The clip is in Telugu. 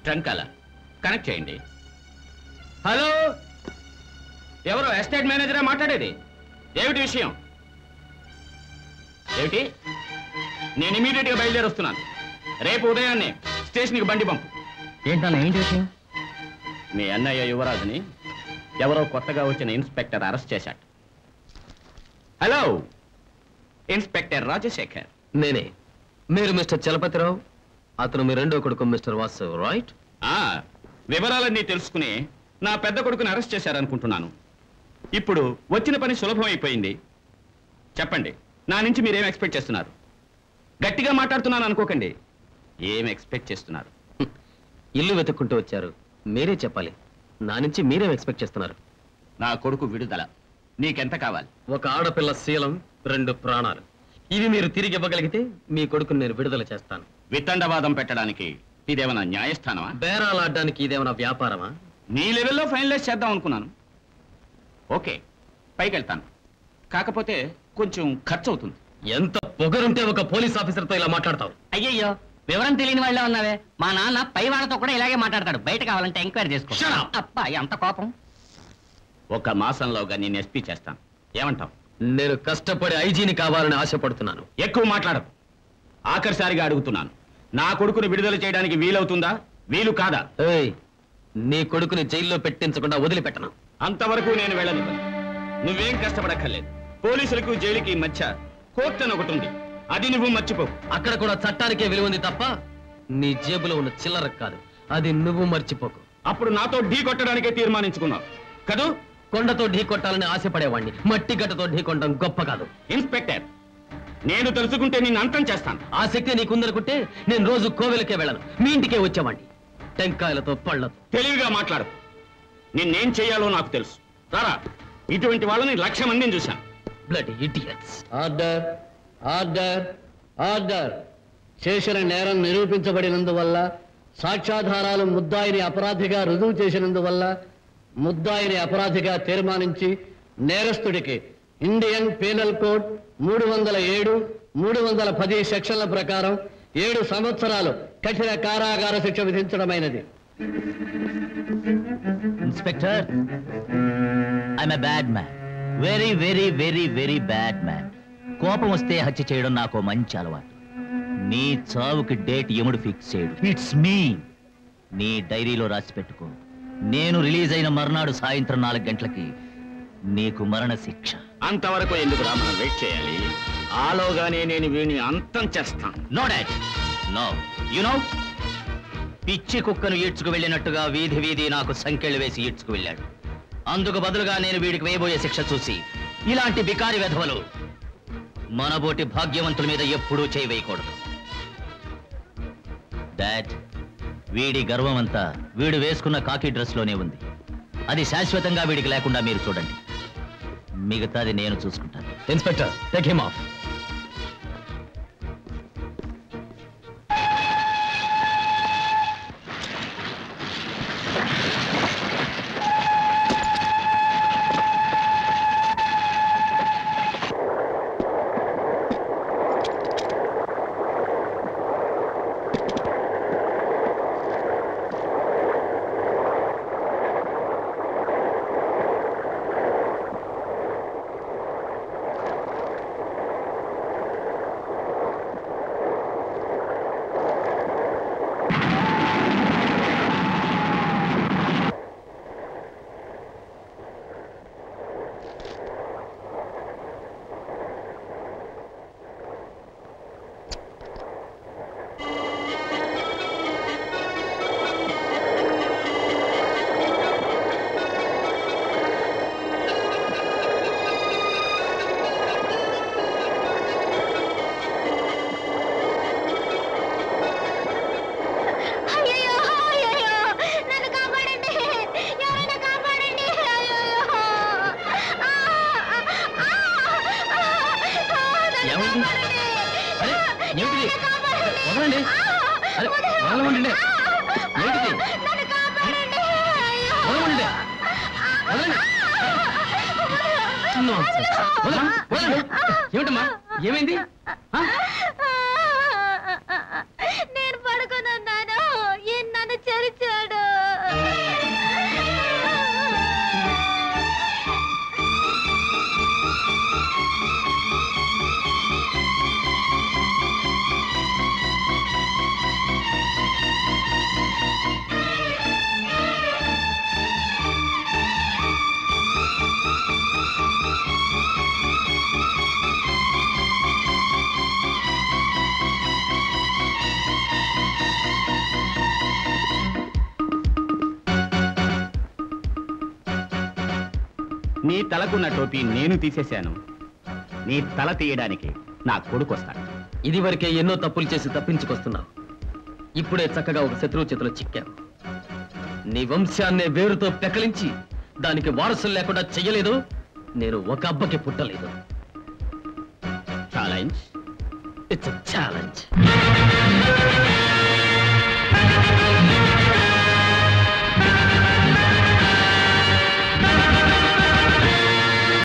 ట్రంకాల కనెక్ట్ చేయండి. హలో, ఎవరు? ఎస్టేట్ మేనేజరా మాట్లాడేది? ఏమిటి విషయం? ఏమిటి? నేను ఇమీడియట్ గా బయలుదేరి వస్తున్నాను. రేపు ఉదయాన్నే స్టేషన్కి బండి పంపు. ఏంటన్నా ఏంటి విషయం? మీ అన్నయ్య యువరాజుని ఎవరో కొత్తగా వచ్చిన ఇన్స్పెక్టర్ అరెస్ట్ చేశాడు. Hello, inspector Rajasekhar. నేనే. మీరు మిస్టర్ చలపతిరావు, అతను మీ రెండో కొడుకు మిస్టర్ వాసు, రైట్? వివరాలన్నీ తెలుసుకుని నా పెద్ద కొడుకుని అరెస్ట్ చేశారనుకుంటున్నాను. ఇప్పుడు వచ్చిన పని సులభం అయిపోయింది. చెప్పండి, నా నుంచి మీరేం ఎక్స్పెక్ట్ చేస్తున్నారు? గట్టిగా మాట్లాడుతున్నాను అనుకోకండి. ఏం ఎక్స్పెక్ట్ చేస్తున్నారు? ఇల్లు వెతుక్కుంటూ వచ్చారు, మీరే చెప్పాలి. నా నుంచి మీరేం ఎక్స్పెక్ట్ చేస్తున్నారు? నా కొడుకు విడుదల. నీకెంత కావాలి? ఒక ఆడపిల్ల శీలం, 2 ప్రాణాలు. ఇవి మీరు తిరిగి ఇవ్వగలిగితే మీ కొడుకుని నేను విడుదల చేస్తాను. వితండవాదం పెట్టడానికి ఇదేమన్నా న్యాయస్థానమా? బేరాలాడడానికి ఇదేమన్నా వ్యాపారమా? నీ లెవెల్లో ఫైనలైజ్ చేద్దాం అనుకున్నాను. ఓకే, పైకి వెళ్తాను. కాకపోతే కొంచెం ఖర్చు అవుతుంది. ఎంత పొగరుంటే ఒక పోలీస్ ఆఫీసర్తో ఇలా మాట్లాడతావు? అయ్యయ్యో, వివరం తెలియని వాళ్ళే ఉన్నావే. మా నాన్న పై వాళ్ళతో కూడా ఇలాగే మాట్లాడతాడు. బయట కావాలంటే ఎంక్వైరీ చేసుకో. అబ్బా, ఎంత కోపం! 1 మాసంలోగా నేను ఎస్పీ చేస్తాను. ఏమంటావు? నేను కష్టపడి ఐజీని కావాలని ఆశపడుతున్నాను. ఎక్కువ మాట్లాడకు. ఆఖరిసారిగా అడుగుతున్నాను, నా కొడుకుని విడుదల చేయడానికి వీలవుతుందా? వీలు కాదా? ఏయ్, నీ కొడుకుని జైల్లో పెట్టించకుండా వదిలిపెట్టను. అంతవరకు నేను వెళ్ళను. నువ్వేం కష్టపడక్కర్లేదు. పోలీసులకు జైలుకి మధ్య కోర్టు అని ఒకటి ఉంది, అది నువ్వు మర్చిపో. అక్కడ కూడా చట్టానికే విలువ ఉంది తప్ప నీ జేబులో ఉన్న చిల్లర కాదు. అది నువ్వు మర్చిపోకు. అప్పుడు నాతో ఢీ కొట్టడానికే తీర్మానించుకున్నావు కదూ? కొండతో ఢీ కొట్టాలని ఆశపడేవాణ్ణి మట్టి గడ్డతో ఢీ కొట్టడం గొప్ప కాదు. ఇన్స్పెక్టర్, నేను తెలుసుకుంటే నిన్ను అంతం చేస్తాను. ఆ శక్తి నీకుందనుకుంటే నేను రోజు కోవెలకే వెళ్ళను, మీ ఇంటికే వచ్చేవాణ్ణి, టెంకాయలతో పళ్ళతో. తెలివిగా మాట్లాడు. నిన్నేం చేయాలో నాకు తెలుసు. రారా, ఇటువంటి వాళ్ళని 1,00,000 మందిని చూశాను. Bloody idiots. Order, order, order. చేసిన నేరం నిరూపించబడినందువల్ల, సాక్ష్యాధారాలు ముద్దాయిని అపరాధిగా రుజువు చేసినందువల్ల, ముద్దాయిని అపరాధిగా తీర్మానించి నేరస్తుడికి ఇండియన్ పీనల్ కోడ్ 307, 310 సెక్షన్ల ప్రకారం 7 సంవత్సరాలు కఠిన కారాగార శిక్ష విధించడమైనది. Inspector, I'm a bad man. Very very very very bad man. కోపం వస్తే హత్య చేయడం నాకు మంచి అలవాటు. నీ చావుకి డేట్ ఎముడు ఫిక్స్ చేయడు. It's me. నీ డైరీలో రాసి పెట్టుకో. నేను రిలీజ్ అయిన మర్నాడు సాయంత్రం 4 గంటలకి నీకు మరణ శిక్ష. అంతవరకు ఎందుకు రా మనం వెయిట్ చేయాలి? ఆలోగానే నేను వీడిని అంతం చేస్తాను. No dad, no. You know, పిచ్చి కుక్కను ఈడ్చుకు వెళ్ళినట్టుగా వీధి వీధి నాకు సంకెళ్ళు వేసి ఈడ్చుకు వెళ్ళాడు. అందుకు బదులుగా నేను వీడికి వేయబోయే శిక్ష చూసి ఇలాంటి బికారి వెధవలు మనబోటి భాగ్యవంతుల మీద ఎప్పుడూ చేయవేయకూడదు. డాడ్, వీడి గర్వం అంతా వీడు వేసుకున్న కాకి డ్రెస్ లోనే ఉంది. అది శాశ్వతంగా వీడికి లేకుండా మీరు చూడండి. మిగతాది నేను చూసుకుంటాను. Inspector, take him of. ఏమిటమ్మా, ఏమైంది? నేను పడుకున్నాను. నన్ను చెరిచి నీ తలకున్న టోపీ నేను తీసేశాను. నీ తల తీయడానికి నా కొడుకు వస్తాడు. ఇది వరకే ఎన్నో తప్పులు చేసి తప్పించుకొస్తున్నావు. ఇప్పుడే చక్కగా ఒక శత్రువు చేతిలో చిక్కావు. నీ వంశాన్నే వేరుతో పెకలించి దానికి వారసులు లేకుండా చెయ్యలేదు. నేను ఒక అబ్బకి పుట్టలేదు. ఛాలెంజ్. It's challenge.